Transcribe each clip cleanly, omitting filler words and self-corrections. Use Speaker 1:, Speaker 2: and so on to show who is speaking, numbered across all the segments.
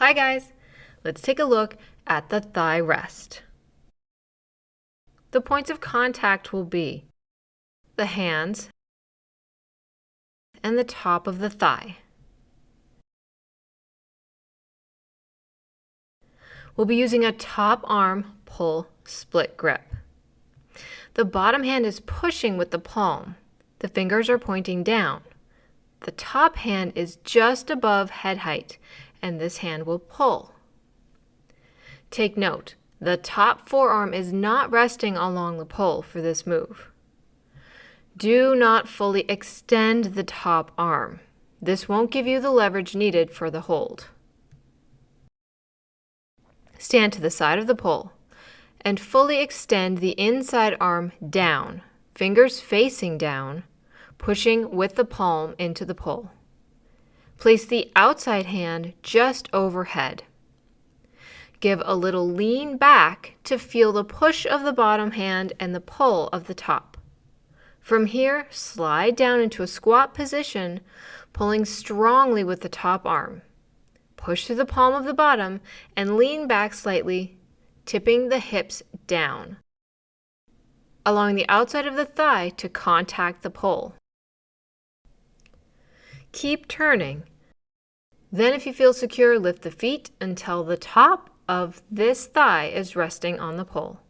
Speaker 1: Hi guys! Let's take a look at the thigh rest. The points of contact will be the hands and the top of the thigh. We'll be using a top arm pull split grip. The bottom hand is pushing with the palm. The fingers are pointing down. The top hand is just above head height, and this hand will pull. Take note, the top forearm is not resting along the pole for this move. Do not fully extend the top arm. This won't give you the leverage needed for the hold. Stand to the side of the pole and fully extend the inside arm down, fingers facing down, pushing with the palm into the pole. Place the outside hand just overhead. Give a little lean back to feel the push of the bottom hand and the pull of the top. From here, slide down into a squat position, pulling strongly with the top arm. Push through the palm of the bottom and lean back slightly, tipping the hips down, allowing the outside of the thigh to contact the pole. Keep turning. Then if you feel secure, lift the feet until the top of this thigh is resting on the pole.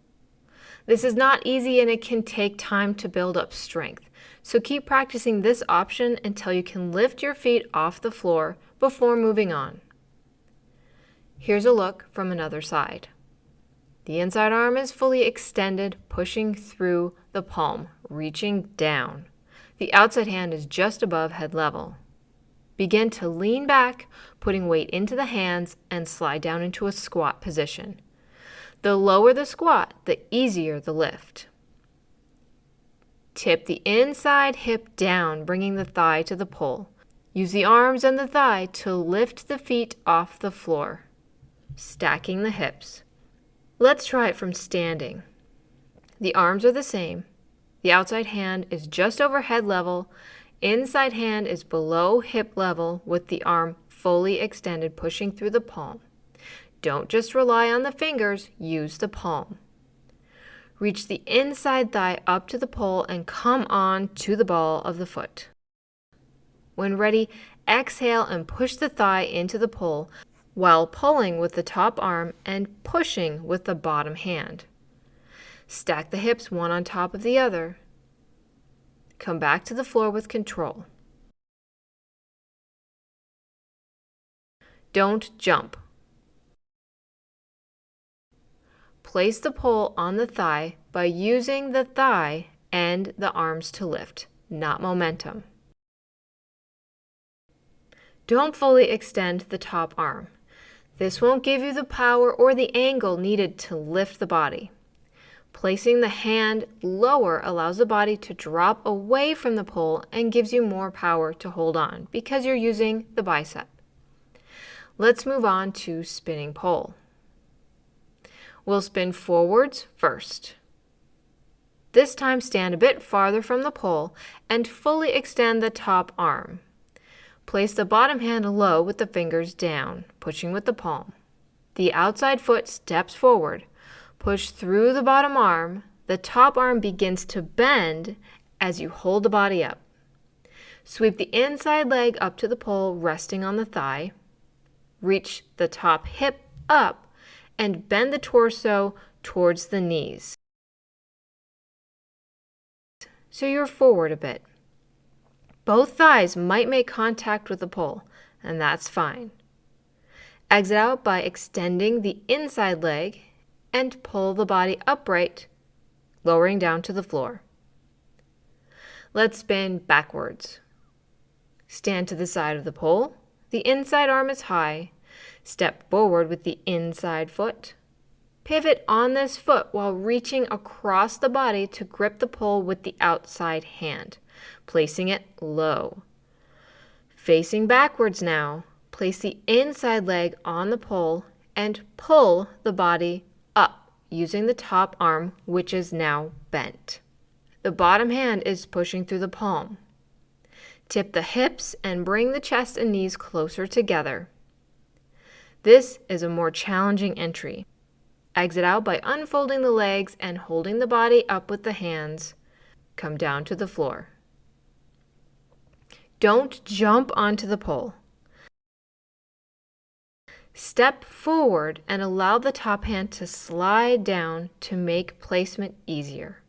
Speaker 1: This is not easy and it can take time to build up strength. So keep practicing this option until you can lift your feet off the floor before moving on. Here's a look from another side. The inside arm is fully extended, pushing through the palm, reaching down. The outside hand is just above head level. Begin to lean back, putting weight into the hands and slide down into a squat position. The lower the squat, the easier the lift. Tip the inside hip down, bringing the thigh to the pole. Use the arms and the thigh to lift the feet off the floor, stacking the hips. Let's try it from standing. The arms are the same. The outside hand is just over head level. Inside hand is below hip level with the arm fully extended, pushing through the palm. Don't just rely on the fingers, use the palm. Reach the inside thigh up to the pole and come on to the ball of the foot. When ready, exhale and push the thigh into the pole while pulling with the top arm and pushing with the bottom hand. Stack the hips one on top of the other. Come back to the floor with control. Don't jump. Place the pole on the thigh by using the thigh and the arms to lift, not momentum. Don't fully extend the top arm. This won't give you the power or the angle needed to lift the body. Placing the hand lower allows the body to drop away from the pole and gives you more power to hold on because you're using the bicep. Let's move on to spinning pole. We'll spin forwards first. This time stand a bit farther from the pole and fully extend the top arm. Place the bottom hand low with the fingers down, pushing with the palm. The outside foot steps forward. Push through the bottom arm. The top arm begins to bend as you hold the body up. Sweep the inside leg up to the pole, resting on the thigh. Reach the top hip up and bend the torso towards the knees, so you're forward a bit. Both thighs might make contact with the pole, and that's fine. Exit out by extending the inside leg and pull the body upright, lowering down to the floor. Let's spin backwards. Stand to the side of the pole. The inside arm is high. Step forward with the inside foot. Pivot on this foot while reaching across the body to grip the pole with the outside hand, placing it low. Facing backwards now, place the inside leg on the pole and pull the body up using the top arm, which is now bent. The bottom hand is pushing through the palm. Tip the hips and bring the chest and knees closer together. This is a more challenging entry. Exit out by unfolding the legs and holding the body up with the hands. Come down to the floor. Don't jump onto the pole. Step forward and allow the top hand to slide down to make placement easier.